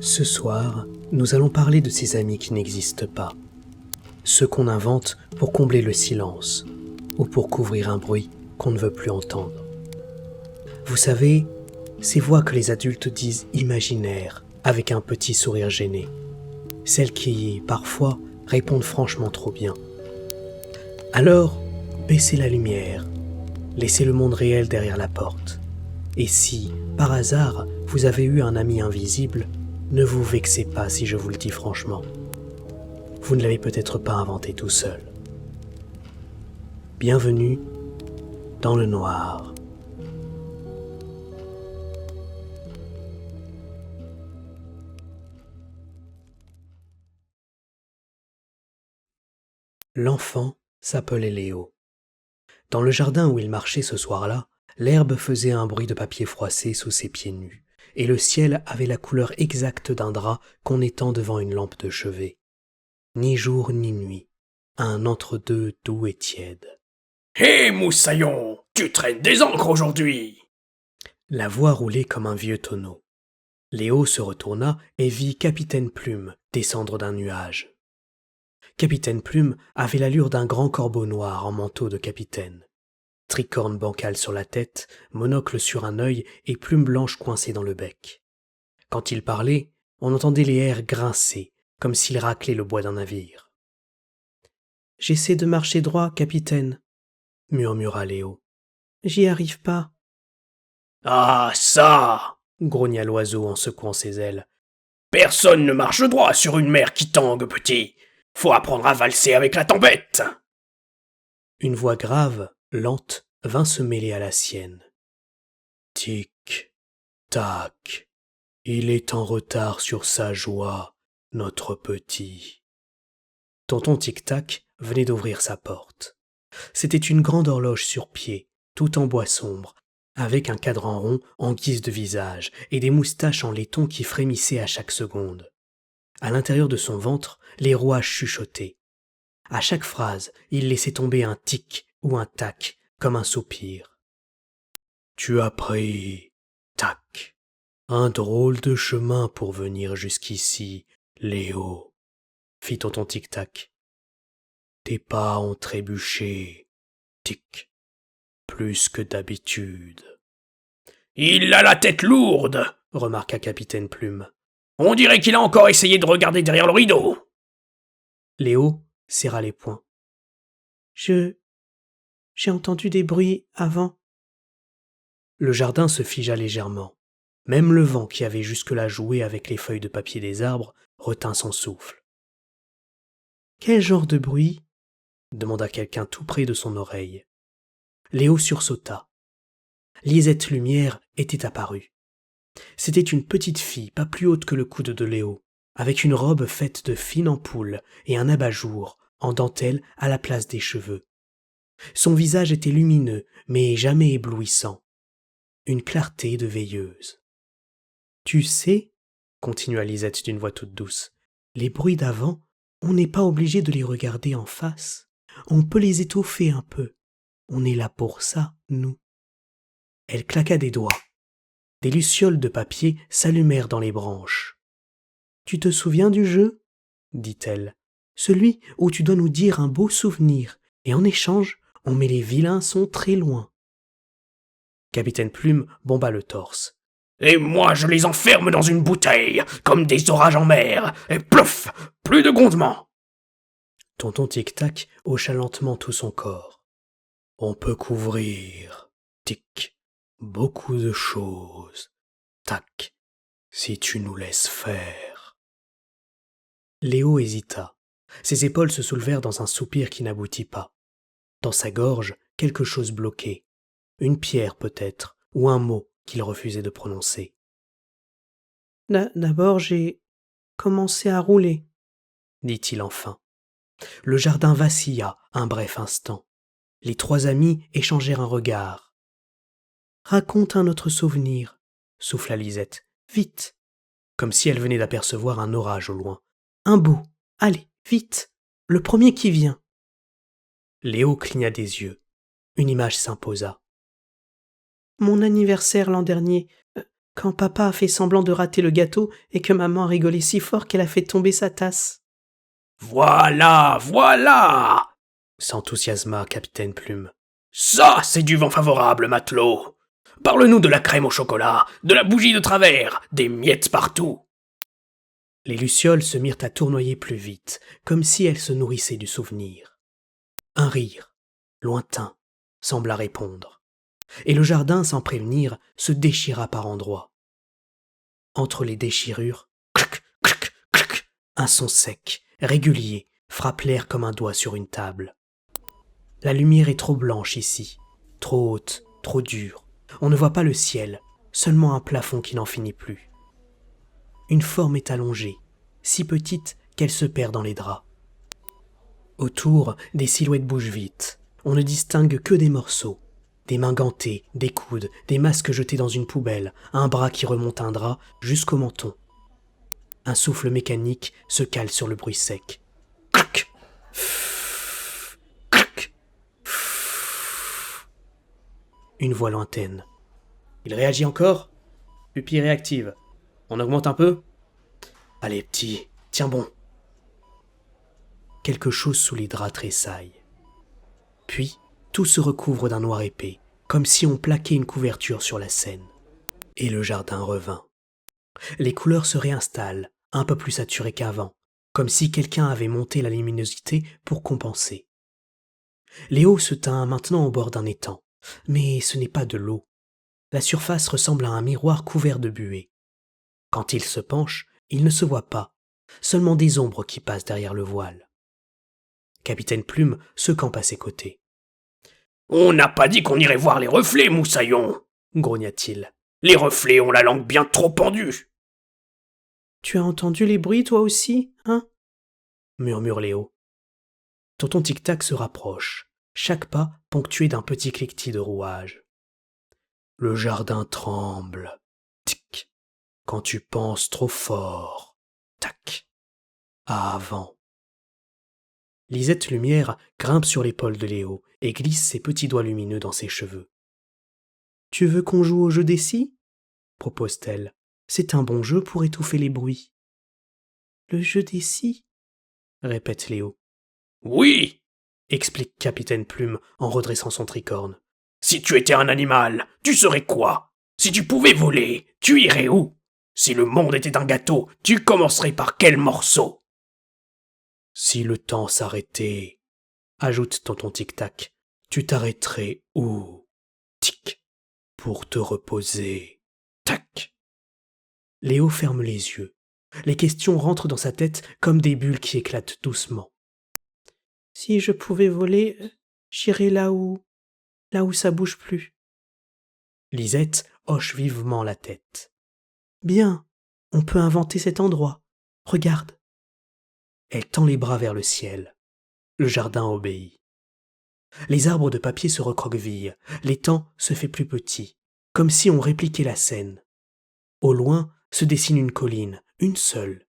Ce soir, nous allons parler de ces amis qui n'existent pas. Ceux qu'on invente pour combler le silence ou pour couvrir un bruit qu'on ne veut plus entendre. Vous savez, ces voix que les adultes disent imaginaires avec un petit sourire gêné. Celles qui, parfois, répondent franchement trop bien. Alors, baissez la lumière, laissez le monde réel derrière la porte. Et si, par hasard, vous avez eu un ami invisible, ne vous vexez pas si je vous le dis franchement. Vous ne l'avez peut-être pas inventé tout seul. Bienvenue dans le noir. L'enfant s'appelait Léo. Dans le jardin où il marchait ce soir-là, l'herbe faisait un bruit de papier froissé sous ses pieds nus, et le ciel avait la couleur exacte d'un drap qu'on étend devant une lampe de chevet. Ni jour ni nuit, un entre-deux doux et tiède. « Hé, Moussaillon, tu traînes des encres aujourd'hui !» La voix roulait comme un vieux tonneau. Léo se retourna et vit Capitaine Plume descendre d'un nuage. Capitaine Plume avait l'allure d'un grand corbeau noir en manteau de capitaine. Tricorne bancal sur la tête, monocle sur un œil et plume blanche coincée dans le bec. Quand il parlait, on entendait les airs grincer, comme s'il raclait le bois d'un navire. « J'essaie de marcher droit, capitaine, » murmura Léo. « J'y arrive pas. »« Ah, ça !» grogna l'oiseau en secouant ses ailes. « Personne ne marche droit sur une mer qui tangue, petit. Faut apprendre à valser avec la tempête !» Une voix grave, lente, vint se mêler à la sienne. « Tic, tac, il est en retard sur sa joie, notre petit. » Tonton Tic-Tac venait d'ouvrir sa porte. C'était une grande horloge sur pied, toute en bois sombre, avec un cadran rond en guise de visage et des moustaches en laiton qui frémissaient à chaque seconde. À l'intérieur de son ventre, les rouages chuchotaient. À chaque phrase, il laissait tomber un tic ou un tac, comme un soupir. « Tu as pris, tac, un drôle de chemin pour venir jusqu'ici, Léo, » fit tonton Tic-Tac. « Tes pas ont trébuché, tic, plus que d'habitude. »« Il a la tête lourde !» remarqua Capitaine Plume. « On dirait qu'il a encore essayé de regarder derrière le rideau !» Léo serra les poings. « J'ai entendu des bruits avant. » Le jardin se figea légèrement. Même le vent qui avait jusque-là joué avec les feuilles de papier des arbres retint son souffle. « Quel genre de bruit ?» demanda quelqu'un tout près de son oreille. Léo sursauta. Lisette Lumière était apparue. C'était une petite fille pas plus haute que le coude de Léo, avec une robe faite de fine ampoule et un abat-jour en dentelle à la place des cheveux. Son visage était lumineux, mais jamais éblouissant. Une clarté de veilleuse. « Tu sais, » continua Lisette d'une voix toute douce, « les bruits d'avant, on n'est pas obligé de les regarder en face. On peut les étoffer un peu. On est là pour ça, nous. » Elle claqua des doigts. Des lucioles de papier s'allumèrent dans les branches. « Tu te souviens du jeu ?» dit-elle. « Celui où tu dois nous dire un beau souvenir, et en échange, on met les vilains sons très loin. » Capitaine Plume bomba le torse. « Et moi je les enferme dans une bouteille, comme des orages en mer, et plouf, plus de grondement !» Tonton Tic-Tac hocha lentement tout son corps. « On peut couvrir, tic, beaucoup de choses, tac, si tu nous laisses faire. » Léo hésita. Ses épaules se soulevèrent dans un soupir qui n'aboutit pas. Dans sa gorge, quelque chose bloquait. Une pierre peut-être, ou un mot qu'il refusait de prononcer. « D'abord j'ai commencé à rouler, » dit-il enfin. Le jardin vacilla un bref instant. Les trois amis échangèrent un regard. « Raconte un autre souvenir, » souffla Lisette. « Vite !» Comme si elle venait d'apercevoir un orage au loin. « Un beau, allez, vite, le premier qui vient. » Léo cligna des yeux. Une image s'imposa. « Mon anniversaire l'an dernier, quand papa a fait semblant de rater le gâteau et que maman a rigolé si fort qu'elle a fait tomber sa tasse. Voilà, voilà! S'enthousiasma Capitaine Plume. Ça, c'est du vent favorable, matelot. Parle-nous de la crème au chocolat, de la bougie de travers, des miettes partout. Les lucioles se mirent à tournoyer plus vite, comme si elles se nourrissaient du souvenir. Un rire, lointain, sembla répondre, et le jardin, sans prévenir, se déchira par endroits. Entre les déchirures, clac, clac, clac, un son sec, régulier, frappe l'air comme un doigt sur une table. La lumière est trop blanche ici, trop haute, trop dure. On ne voit pas le ciel, seulement un plafond qui n'en finit plus. Une forme est allongée, si petite qu'elle se perd dans les draps. Autour, des silhouettes bougent vite. On ne distingue que des morceaux. Des mains gantées, des coudes, des masques jetés dans une poubelle, un bras qui remonte un drap jusqu'au menton. Un souffle mécanique se cale sur le bruit sec. Clac, clac, une voix lointaine. Il réagit encore? Pupille réactive. On augmente un peu? Allez, petit, tiens bon. Quelque chose sous les draps tressaille. Puis, tout se recouvre d'un noir épais, comme si on plaquait une couverture sur la scène. Et le jardin revint. Les couleurs se réinstallent, un peu plus saturées qu'avant, comme si quelqu'un avait monté la luminosité pour compenser. Léo se tint maintenant au bord d'un étang, mais ce n'est pas de l'eau. La surface ressemble à un miroir couvert de buée. Quand il se penche, il ne se voit pas, seulement des ombres qui passent derrière le voile. Capitaine Plume se campe à ses côtés. « On n'a pas dit qu'on irait voir les reflets, moussaillon !» grogna-t-il. « Les reflets ont la langue bien trop pendue !»« Tu as entendu les bruits, toi aussi, hein ?» murmure Léo. Tonton Tic-Tac se rapproche, chaque pas ponctué d'un petit cliquetis de rouage. Le jardin tremble. Tic. Quand tu penses trop fort. Tac. À avant. Lisette Lumière grimpe sur l'épaule de Léo et glisse ses petits doigts lumineux dans ses cheveux. « Tu veux qu'on joue au jeu des scies ?» propose-t-elle. « C'est un bon jeu pour étouffer les bruits. »« Le jeu des scies ?» répète Léo. « Oui !» explique Capitaine Plume en redressant son tricorne. « Si tu étais un animal, tu serais quoi? Si tu pouvais voler, tu irais où? Si le monde était un gâteau, tu commencerais par quel morceau? » « Si le temps s'arrêtait, ajoute tonton Tic-Tac, tu t'arrêterais où? Tic, pour te reposer. Tac. » Léo ferme les yeux. Les questions rentrent dans sa tête comme des bulles qui éclatent doucement. « Si je pouvais voler, j'irais là où ça bouge plus. » Lisette hoche vivement la tête. « Bien, on peut inventer cet endroit. Regarde. » Elle tend les bras vers le ciel. Le jardin obéit. Les arbres de papier se recroquevillent, l'étang se fait plus petit, comme si on répliquait la scène. Au loin se dessine une colline, une seule,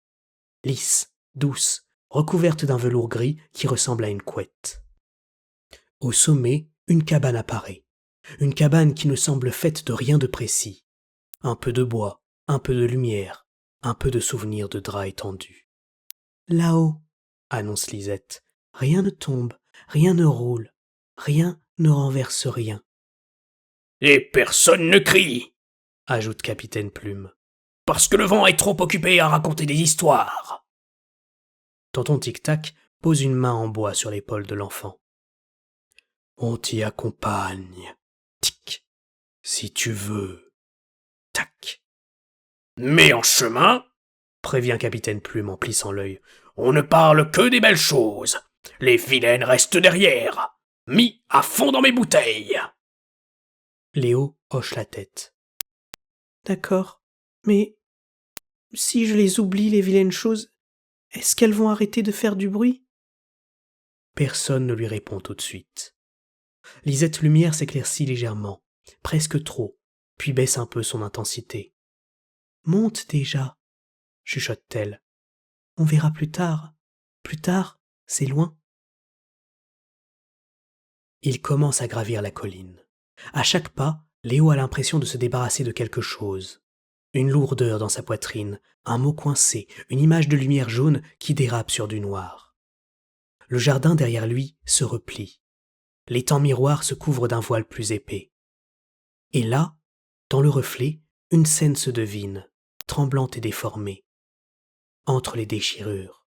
lisse, douce, recouverte d'un velours gris qui ressemble à une couette. Au sommet, une cabane apparaît. Une cabane qui ne semble faite de rien de précis. Un peu de bois, un peu de lumière, un peu de souvenirs de draps étendus. « Là-haut, » annonce Lisette, « rien ne tombe, rien ne roule, rien ne renverse rien. »« Et personne ne crie !» ajoute Capitaine Plume. « Parce que le vent est trop occupé à raconter des histoires. » Tonton Tic-Tac pose une main en bois sur l'épaule de l'enfant. « On t'y accompagne. Tic. Si tu veux. Tac. »« Mais en chemin, prévient Capitaine Plume en plissant l'œil, on ne parle que des belles choses. Les vilaines restent derrière, mis à fond dans mes bouteilles. » Léo hoche la tête. « D'accord, mais si je les oublie, les vilaines choses, est-ce qu'elles vont arrêter de faire du bruit ?» Personne ne lui répond tout de suite. Lisette Lumière s'éclaircit légèrement, presque trop, puis baisse un peu son intensité. « Monte déjà, » chuchote-t-elle. « On verra plus tard. Plus tard, c'est loin. » Il commence à gravir la colline. À chaque pas, Léo a l'impression de se débarrasser de quelque chose. Une lourdeur dans sa poitrine, un mot coincé, une image de lumière jaune qui dérape sur du noir. Le jardin derrière lui se replie. L'étang miroir se couvre d'un voile plus épais. Et là, dans le reflet, une scène se devine, tremblante et déformée, entre les déchirures.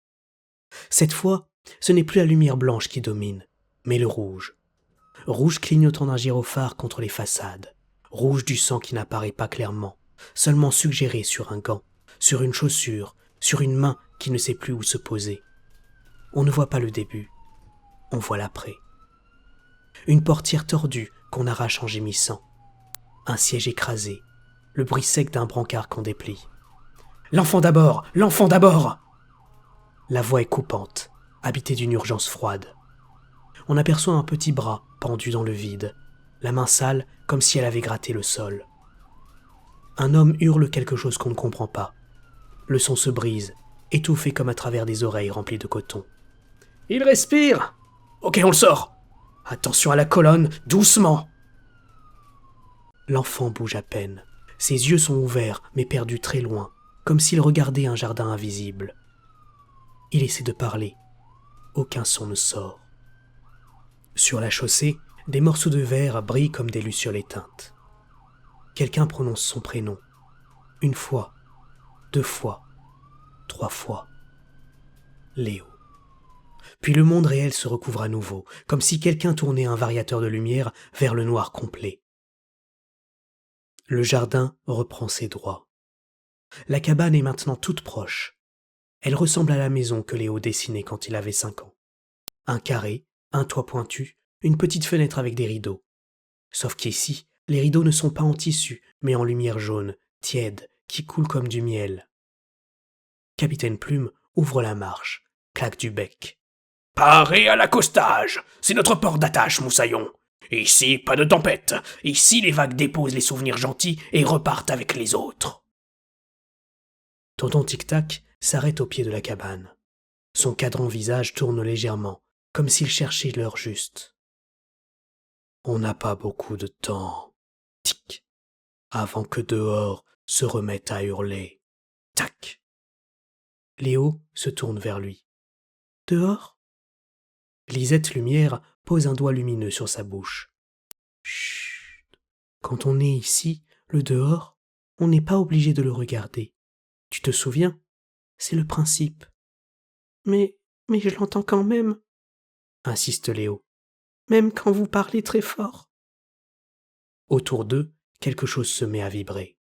Cette fois, ce n'est plus la lumière blanche qui domine, mais le rouge. Rouge clignotant d'un gyrophare contre les façades, rouge du sang qui n'apparaît pas clairement, seulement suggéré sur un gant, sur une chaussure, sur une main qui ne sait plus où se poser. On ne voit pas le début, on voit l'après. Une portière tordue qu'on arrache en gémissant, un siège écrasé, le bruit sec d'un brancard qu'on déplie. « L'enfant d'abord! L'enfant d'abord !» La voix est coupante, habitée d'une urgence froide. On aperçoit un petit bras pendu dans le vide, la main sale comme si elle avait gratté le sol. Un homme hurle quelque chose qu'on ne comprend pas. Le son se brise, étouffé comme à travers des oreilles remplies de coton. « Il respire !»« Ok, on le sort !»« Attention à la colonne, doucement !» L'enfant bouge à peine. Ses yeux sont ouverts, mais perdus très loin, comme s'il regardait un jardin invisible. Il essaie de parler. Aucun son ne sort. Sur la chaussée, des morceaux de verre brillent comme des lucioles éteintes. Quelqu'un prononce son prénom. Une fois, 2 fois, 3 fois. Léo. Puis le monde réel se recouvre à nouveau, comme si quelqu'un tournait un variateur de lumière vers le noir complet. Le jardin reprend ses droits. La cabane est maintenant toute proche. Elle ressemble à la maison que Léo dessinait quand il avait 5 ans. Un carré, un toit pointu, une petite fenêtre avec des rideaux. Sauf qu'ici, les rideaux ne sont pas en tissu, mais en lumière jaune, tiède, qui coule comme du miel. Capitaine Plume ouvre la marche, claque du bec. « Parez à l'accostage! C'est notre port d'attache, Moussaillon. Ici, pas de tempête. Ici, les vagues déposent les souvenirs gentils et repartent avec les autres. » Tonton Tic-Tac s'arrête au pied de la cabane. Son cadran visage tourne légèrement, comme s'il cherchait l'heure juste. On n'a pas beaucoup de temps. Tic. Avant que dehors se remette à hurler. Tac. Léo se tourne vers lui. Dehors? Lisette Lumière pose un doigt lumineux sur sa bouche. Chut. Quand on est ici, le dehors, on n'est pas obligé de le regarder. Tu te souviens? C'est le principe. Mais je l'entends quand même, insiste Léo. Même quand vous parlez très fort. Autour d'eux, quelque chose se met à vibrer.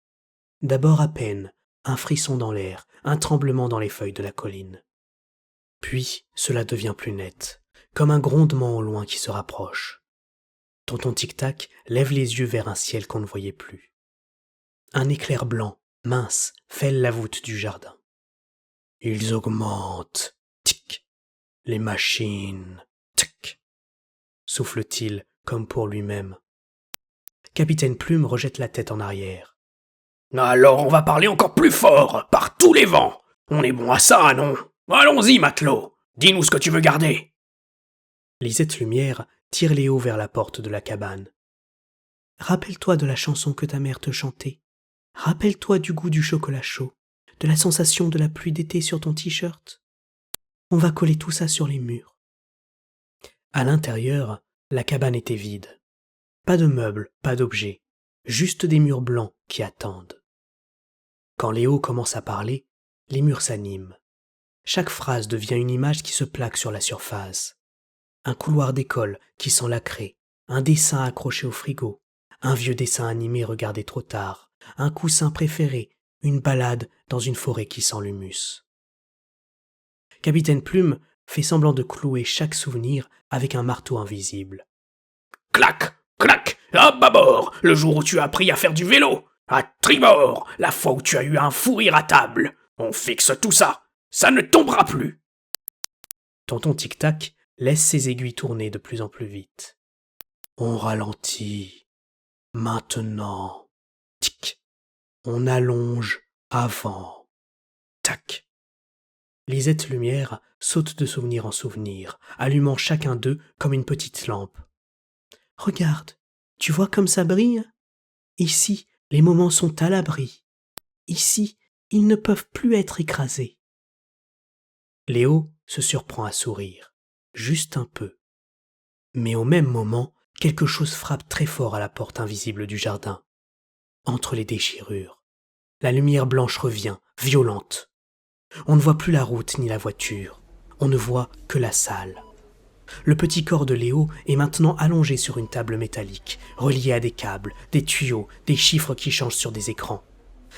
D'abord à peine, un frisson dans l'air, un tremblement dans les feuilles de la colline. Puis cela devient plus net, comme un grondement au loin qui se rapproche. Tonton Tic-Tac lève les yeux vers un ciel qu'on ne voyait plus. Un éclair blanc, mince, fêle la voûte du jardin. Ils augmentent. Tic. Les machines. Tic. Souffle-t-il, comme pour lui-même. Capitaine Plume rejette la tête en arrière. Alors on va parler encore plus fort, par tous les vents. On est bon à ça, non? Allons-y, matelot. Dis-nous ce que tu veux garder. Lisette Lumière tire Léo vers la porte de la cabane. Rappelle-toi de la chanson que ta mère te chantait. Rappelle-toi du goût du chocolat chaud, de la sensation de la pluie d'été sur ton t-shirt. On va coller tout ça sur les murs. À l'intérieur, la cabane était vide. Pas de meubles, pas d'objets, juste des murs blancs qui attendent. Quand Léo commence à parler, les murs s'animent. Chaque phrase devient une image qui se plaque sur la surface. Un couloir d'école qui sent la craie, un dessin accroché au frigo, un vieux dessin animé regardé trop tard, un coussin préféré, une balade dans une forêt qui sent l'humus. Capitaine Plume fait semblant de clouer chaque souvenir avec un marteau invisible. Clac, clac, à bâbord, le jour où tu as appris à faire du vélo. À tribord, la fois où tu as eu un fou rire à table. On fixe tout ça, ça ne tombera plus. Tonton Tic-Tac laisse ses aiguilles tourner de plus en plus vite. On ralentit. Maintenant. Tic. On allonge avant. Tac. Lisette Lumière saute de souvenir en souvenir, allumant chacun d'eux comme une petite lampe. Regarde, tu vois comme ça brille? Ici, les moments sont à l'abri. Ici, ils ne peuvent plus être écrasés. Léo se surprend à sourire, juste un peu. Mais au même moment, quelque chose frappe très fort à la porte invisible du jardin. Entre les déchirures, la lumière blanche revient, violente. On ne voit plus la route ni la voiture, on ne voit que la salle. Le petit corps de Léo est maintenant allongé sur une table métallique, reliée à des câbles, des tuyaux, des chiffres qui changent sur des écrans.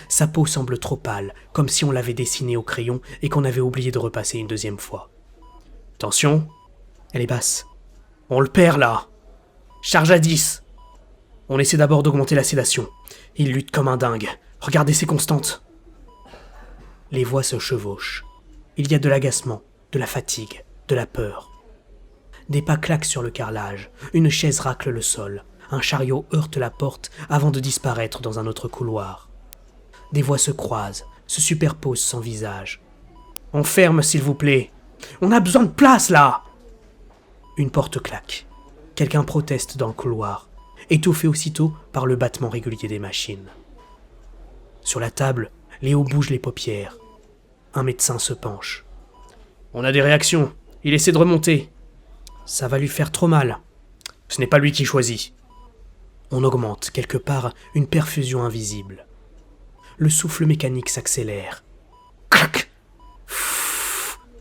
Sa peau semble trop pâle, comme si on l'avait dessinée au crayon et qu'on avait oublié de repasser une deuxième fois. Attention, elle est basse. On le perd là. Charge à 10. On essaie d'abord d'augmenter la sédation. Il lutte comme un dingue. Regardez ses constantes. Les voix se chevauchent. Il y a de l'agacement, de la fatigue, de la peur. Des pas claquent sur le carrelage, une chaise racle le sol, un chariot heurte la porte avant de disparaître dans un autre couloir. Des voix se croisent, se superposent sans visage. « On ferme, s'il vous plaît. On a besoin de place, là !» Une porte claque. Quelqu'un proteste dans le couloir, étouffé aussitôt par le battement régulier des machines. Sur la table, Léo bouge les paupières. Un médecin se penche. « On a des réactions. Il essaie de remonter. » Ça va lui faire trop mal. Ce n'est pas lui qui choisit. On augmente, quelque part, une perfusion invisible. Le souffle mécanique s'accélère. Crac!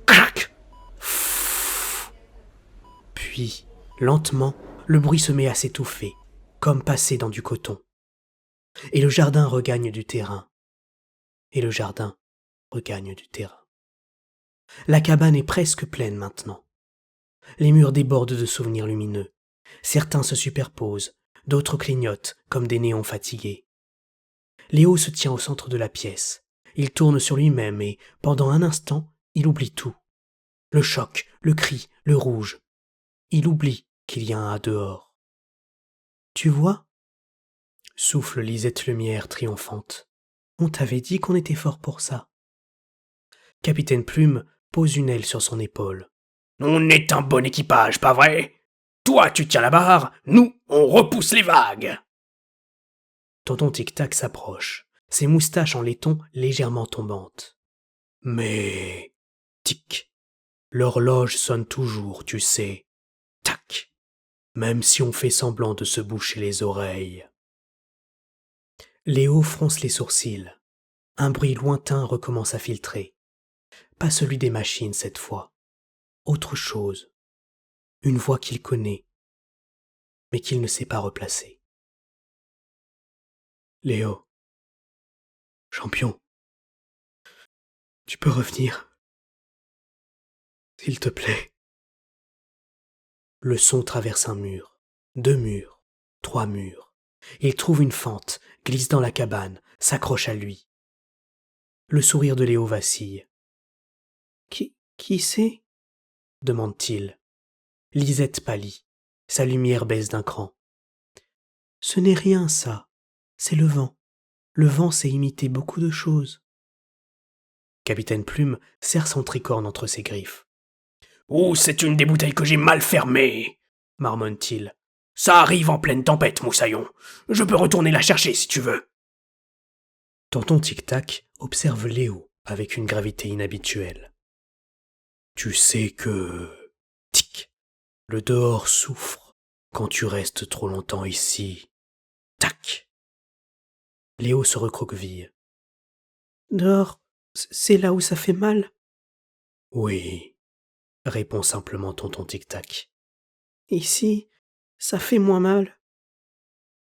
Crac! Puis, lentement, le bruit se met à s'étouffer, comme passer dans du coton. Et le jardin regagne du terrain. Et le jardin regagne du terrain. La cabane est presque pleine maintenant. Les murs débordent de souvenirs lumineux. Certains se superposent, d'autres clignotent comme des néons fatigués. Léo se tient au centre de la pièce. Il tourne sur lui-même et, pendant un instant, il oublie tout. Le choc, le cri, le rouge. Il oublie qu'il y a un A dehors. « Tu vois ?» souffle Lisette Lumière triomphante. « On t'avait dit qu'on était fort pour ça. » Capitaine Plume pose une aile sur son épaule. On est un bon équipage, pas vrai? Toi, tu tiens la barre, nous, on repousse les vagues. Tonton Tic-Tac s'approche, ses moustaches en laiton légèrement tombantes. Mais... tic. L'horloge sonne toujours, tu sais. Tac. Même si on fait semblant de se boucher les oreilles. Léo fronce les sourcils. Un bruit lointain recommence à filtrer. Pas celui des machines cette fois. Autre chose. Une voix qu'il connaît, mais qu'il ne sait pas replacer. Léo. Champion. Tu peux revenir. S'il te plaît. Le son traverse un mur, 2 murs, 3 murs. Il trouve une fente, glisse dans la cabane, s'accroche à lui. Le sourire de Léo vacille. Qui c'est ? Demande-t-il. Lisette pâlit. Sa lumière baisse d'un cran. Ce n'est rien, ça. C'est le vent. Le vent sait imiter beaucoup de choses. Capitaine Plume serre son tricorne entre ses griffes. Oh, c'est une des bouteilles que j'ai mal fermées, marmonne-t-il. Ça arrive en pleine tempête, Moussaillon. Je peux retourner la chercher si tu veux. Tonton Tic-Tac observe Léo avec une gravité inhabituelle. Tu sais que... Tic. Le dehors souffre quand tu restes trop longtemps ici. Tac. Léo se recroqueville. Dehors, c'est là où ça fait mal ? Oui, répond simplement Tonton Tic-Tac. Ici, ça fait moins mal ?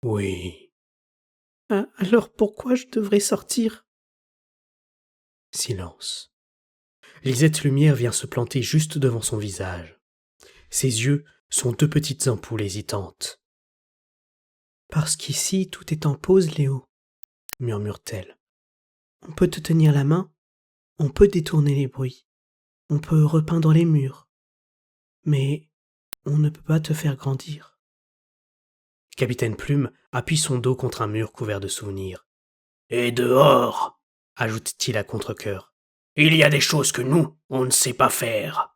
Oui. Alors pourquoi je devrais sortir ? Silence. Lisette Lumière vient se planter juste devant son visage. Ses yeux sont 2 petites ampoules hésitantes. Parce qu'ici, tout est en pause, Léo, murmure-t-elle. On peut te tenir la main, on peut détourner les bruits, on peut repeindre les murs, mais on ne peut pas te faire grandir. Capitaine Plume appuie son dos contre un mur couvert de souvenirs. Et dehors, ajoute-t-il à contre-cœur, il y a des choses que nous, on ne sait pas faire.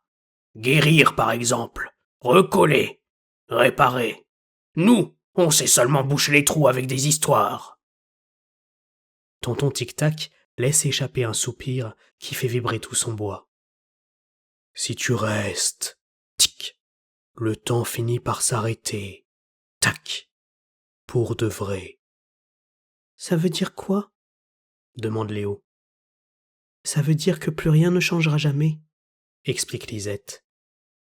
Guérir, par exemple, recoller, réparer. Nous, on sait seulement boucher les trous avec des histoires. Tonton Tic-Tac laisse échapper un soupir qui fait vibrer tout son bois. Si tu restes, tic, le temps finit par s'arrêter, tac, pour de vrai. Ça veut dire quoi? Demande Léo. Ça veut dire que plus rien ne changera jamais, explique Lisette.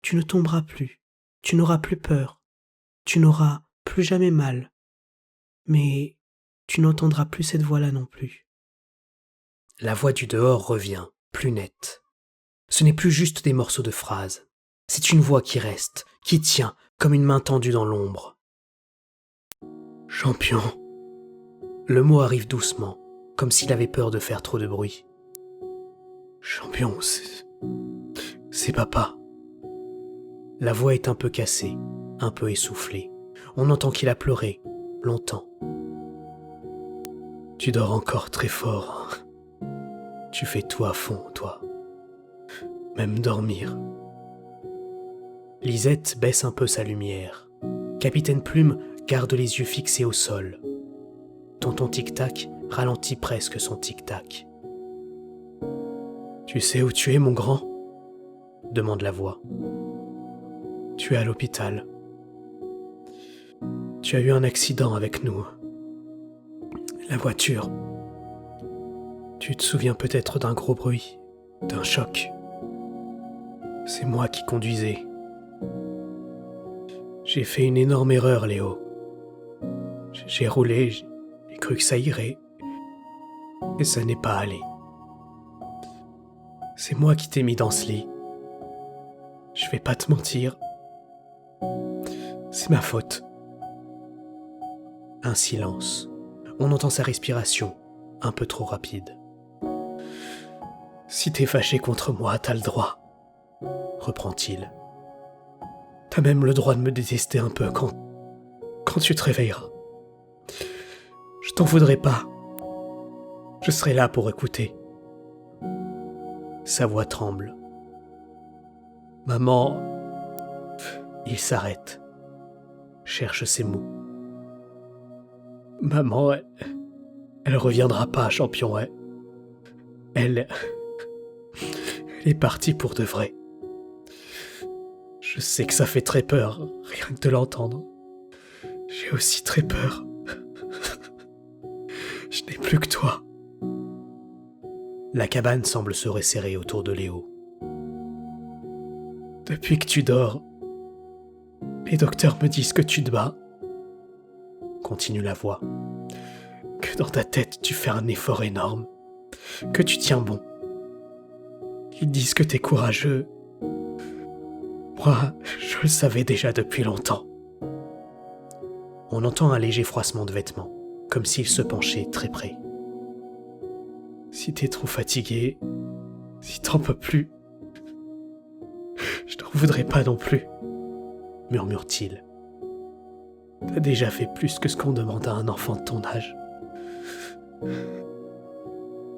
Tu ne tomberas plus, tu n'auras plus peur, tu n'auras plus jamais mal. Mais tu n'entendras plus cette voix-là non plus. La voix du dehors revient, plus nette. Ce n'est plus juste des morceaux de phrases. C'est une voix qui reste, qui tient, comme une main tendue dans l'ombre. Champion. Le mot arrive doucement, comme s'il avait peur de faire trop de bruit. Champion, c'est papa. La voix est un peu cassée, un peu essoufflée. On entend qu'il a pleuré, longtemps. Tu dors encore très fort. Tu fais tout à fond, toi. Même dormir. Lisette baisse un peu sa lumière. Capitaine Plume garde les yeux fixés au sol. Tonton Tic-Tac ralentit presque son tic-tac. Tu sais où tu es, mon grand ? Demande la voix. Tu es à l'hôpital. Tu as eu un accident avec nous. La voiture. Tu te souviens peut-être d'un gros bruit, d'un choc. C'est moi qui conduisais. J'ai fait une énorme erreur, Léo. J'ai roulé, j'ai cru que ça irait. Et ça n'est pas allé. C'est moi qui t'ai mis dans ce lit. Je vais pas te mentir. C'est ma faute. Un silence. On entend sa respiration, un peu trop rapide. Si t'es fâché contre moi, t'as le droit, reprend-il. T'as même le droit de me détester un peu quand tu te réveilleras. Je t'en voudrais pas. Je serai là pour écouter. Sa voix tremble. Maman... Il s'arrête. Cherche ses mots. Maman, elle reviendra pas, champion. Elle est partie pour de vrai. Je sais que ça fait très peur, rien que de l'entendre. J'ai aussi très peur. Je n'ai plus que toi. La cabane semble se resserrer autour de Léo. Depuis que tu dors, les docteurs me disent que tu te bats. Continue la voix. Que dans ta tête, tu fais un effort énorme. Que tu tiens bon. Ils disent que t'es courageux. Moi, je le savais déjà depuis longtemps. On entend un léger froissement de vêtements, comme s'il se penchait très près. Si t'es trop fatigué, si t'en peux plus, je t'en voudrais pas non plus, murmure-t-il. T'as déjà fait plus que ce qu'on demande à un enfant de ton âge.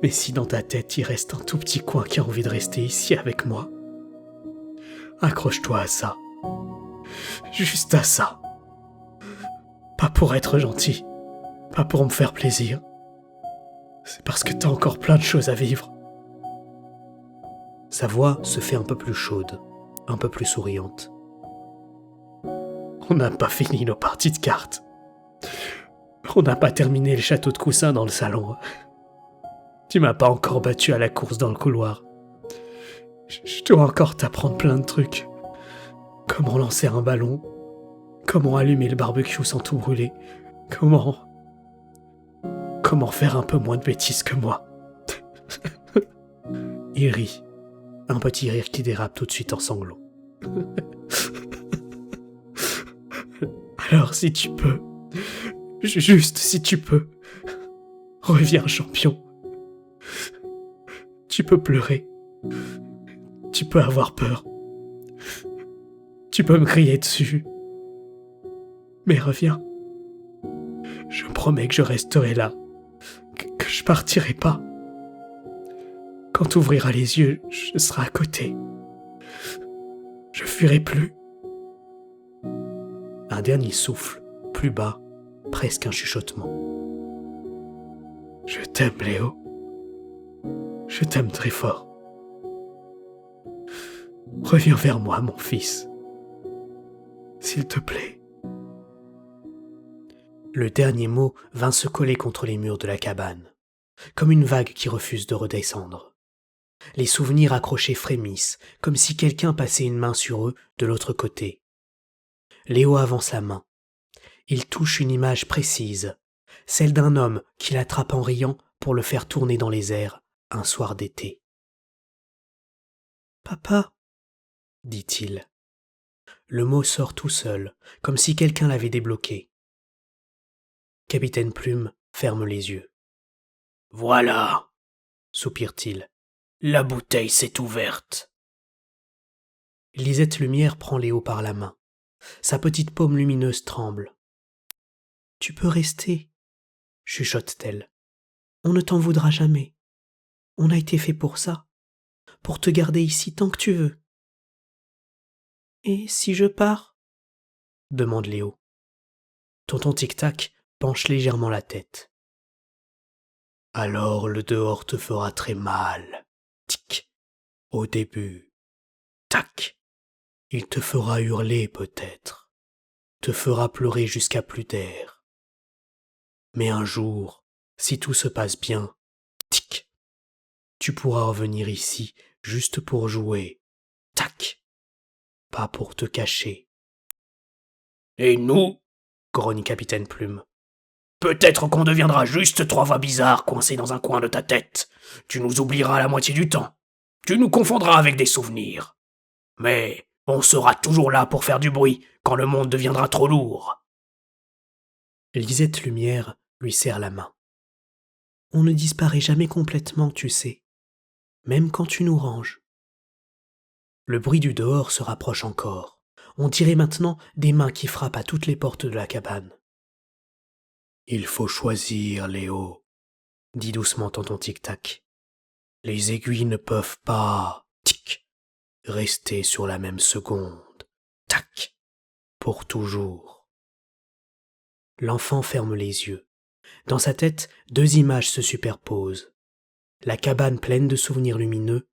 Mais si dans ta tête il reste un tout petit coin qui a envie de rester ici avec moi, accroche-toi à ça. Juste à ça. Pas pour être gentil, pas pour me faire plaisir. C'est parce que t'as encore plein de choses à vivre. Sa voix se fait un peu plus chaude, un peu plus souriante. On n'a pas fini nos parties de cartes. On n'a pas terminé le château de coussin dans le salon. Tu m'as pas encore battu à la course dans le couloir. Je dois encore t'apprendre plein de trucs. Comment lancer un ballon, comment allumer le barbecue sans tout brûler, comment faire un peu moins de bêtises que moi. Il rit, un petit rire qui dérape tout de suite en sanglots. Alors si tu peux, juste si tu peux, reviens champion. Tu peux pleurer, tu peux avoir peur, tu peux me crier dessus, mais reviens. Je promets que je resterai là, que je partirai pas. Quand tu ouvriras les yeux, je serai à côté. Je fuirai plus. Un dernier souffle, plus bas, presque un chuchotement. Je t'aime, Léo. Je t'aime très fort. Reviens vers moi, mon fils. S'il te plaît. Le dernier mot vint se coller contre les murs de la cabane, comme une vague qui refuse de redescendre. Les souvenirs accrochés frémissent, comme si quelqu'un passait une main sur eux de l'autre côté. Léo avance la main. Il touche une image précise, celle d'un homme qui l'attrape en riant pour le faire tourner dans les airs un soir d'été. « Papa » dit-il. Le mot sort tout seul, comme si quelqu'un l'avait débloqué. Capitaine Plume ferme les yeux. « Voilà, soupire-t-il, la bouteille s'est ouverte. » Lisette Lumière prend Léo par la main. Sa petite paume lumineuse tremble. « Tu peux rester, chuchote-t-elle. On ne t'en voudra jamais. On a été fait pour ça, pour te garder ici tant que tu veux. » « Et si je pars ?» demande Léo. Tonton Tic-Tac penche légèrement la tête. « Alors le dehors te fera très mal. Tic. Au début. Tac. Il te fera hurler peut-être. Te fera pleurer jusqu'à plus d'air. Mais un jour, si tout se passe bien, tic, tu pourras revenir ici juste pour jouer. Tac. Pas pour te cacher. » « Et nous ?» grogne Capitaine Plume. « Peut-être qu'on deviendra juste trois voix bizarres coincées dans un coin de ta tête. Tu nous oublieras la moitié du temps. Tu nous confondras avec des souvenirs. Mais on sera toujours là pour faire du bruit quand le monde deviendra trop lourd. » Lisette Lumière lui serre la main. « On ne disparaît jamais complètement, tu sais, même quand tu nous ranges. » Le bruit du dehors se rapproche encore. On dirait maintenant des mains qui frappent à toutes les portes de la cabane. « Il faut choisir, Léo, » dit doucement tonton Tic-Tac. « Les aiguilles ne peuvent pas, tic, rester sur la même seconde, tac, pour toujours. » L'enfant ferme les yeux. Dans sa tête, deux images se superposent. La cabane pleine de souvenirs lumineux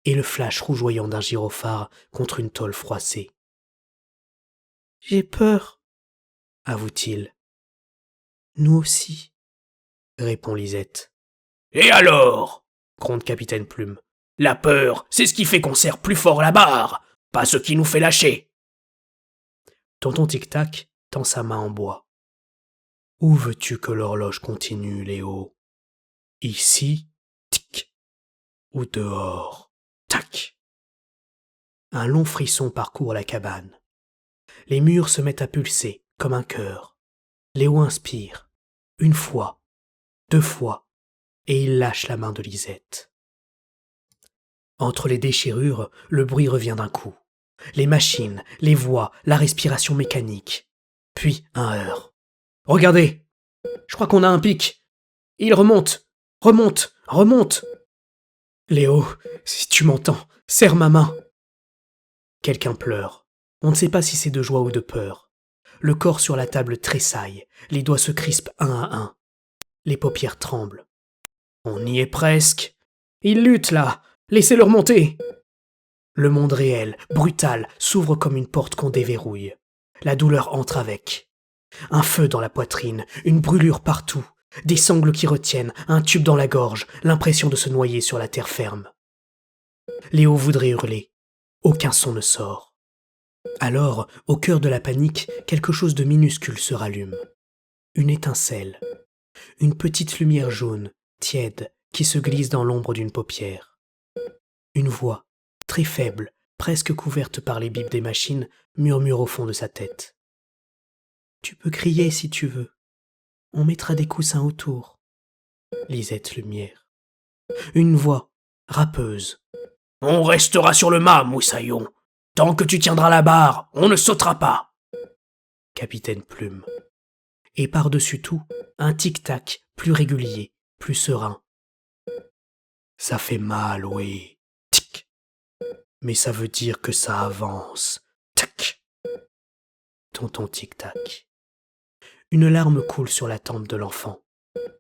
et le flash rougeoyant d'un gyrophare contre une tôle froissée. « J'ai peur, » avoue-t-il. « Nous aussi, » répond Lisette. « Et alors ?» gronde Capitaine Plume. « La peur, c'est ce qui fait qu'on serre plus fort la barre, pas ce qui nous fait lâcher. » Tonton Tic-Tac tend sa main en bois. « Où veux-tu que l'horloge continue, Léo ? Ici, tic, ou dehors, tac ?» Un long frisson parcourt la cabane. Les murs se mettent à pulser comme un cœur. Léo inspire, une fois, deux fois, et il lâche la main de Lisette. Entre les déchirures, le bruit revient d'un coup. Les machines, les voix, la respiration mécanique. Puis un heurt. « Regardez, je crois qu'on a un pic. Il remonte, remonte, remonte. » « Léo, si tu m'entends, serre ma main. » Quelqu'un pleure. On ne sait pas si c'est de joie ou de peur. Le corps sur la table tressaille, les doigts se crispent un à un. Les paupières tremblent. On y est presque. Il lutte là, laissez-le remonter. Le monde réel, brutal, s'ouvre comme une porte qu'on déverrouille. La douleur entre avec. Un feu dans la poitrine, une brûlure partout, des sangles qui retiennent, un tube dans la gorge, l'impression de se noyer sur la terre ferme. Léo voudrait hurler. Aucun son ne sort. Alors, au cœur de la panique, quelque chose de minuscule se rallume. Une étincelle. Une petite lumière jaune, tiède, qui se glisse dans l'ombre d'une paupière. Une voix, très faible, presque couverte par les bips des machines, murmure au fond de sa tête. « Tu peux crier si tu veux. On mettra des coussins autour. » Lisette Lumière. Une voix, râpeuse. « On restera sur le mât, Moussaillon. Tant que tu tiendras la barre, on ne sautera pas. » Capitaine Plume. Et par-dessus tout, un tic-tac plus régulier, plus serein. « Ça fait mal, oui. Tic. Mais ça veut dire que ça avance. Tac. » Tonton Tic-Tac. Une larme coule sur la tempe de l'enfant.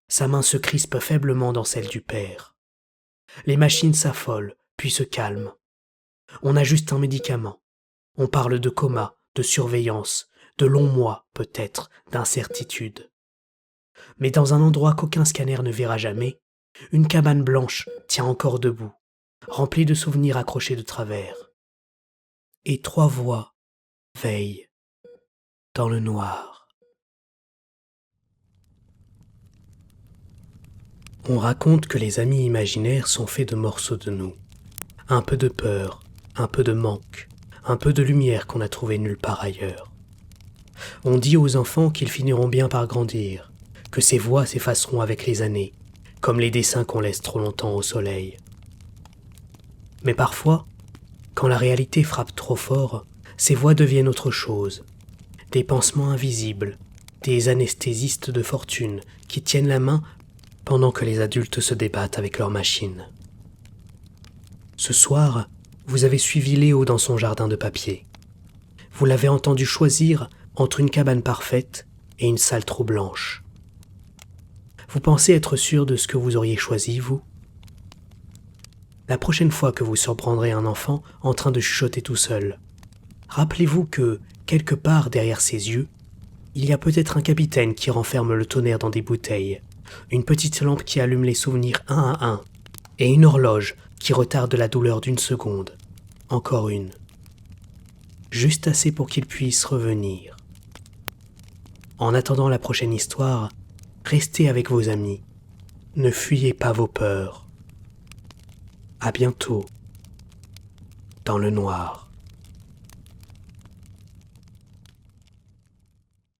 Sa main se crispe faiblement dans celle du père. Les machines s'affolent, puis se calment. On ajuste un médicament. On parle de coma, de surveillance, de longs mois, peut-être, d'incertitude. Mais dans un endroit qu'aucun scanner ne verra jamais, une cabane blanche tient encore debout, remplie de souvenirs accrochés de travers. Et 3 voix veillent dans le noir. On raconte que les amis imaginaires sont faits de morceaux de nous. Un peu de peur, un peu de manque, un peu de lumière qu'on a trouvée nulle part ailleurs. On dit aux enfants qu'ils finiront bien par grandir, que ces voix s'effaceront avec les années, comme les dessins qu'on laisse trop longtemps au soleil. Mais parfois, quand la réalité frappe trop fort, ces voix deviennent autre chose. Des pansements invisibles, des anesthésistes de fortune qui tiennent la main pendant que les adultes se débattent avec leurs machines. Ce soir, vous avez suivi Léo dans son jardin de papier. Vous l'avez entendu choisir entre une cabane parfaite et une salle trop blanche. Vous pensez être sûr de ce que vous auriez choisi, vous ? La prochaine fois que vous surprendrez un enfant en train de chuchoter tout seul, rappelez-vous que, quelque part derrière ses yeux, il y a peut-être un capitaine qui renferme le tonnerre dans des bouteilles, une petite lampe qui allume les souvenirs un à un, et une horloge qui retarde la douleur d'1 seconde, encore une. Juste assez pour qu'il puisse revenir. En attendant la prochaine histoire, restez avec vos amis. Ne fuyez pas vos peurs. À bientôt, dans le noir.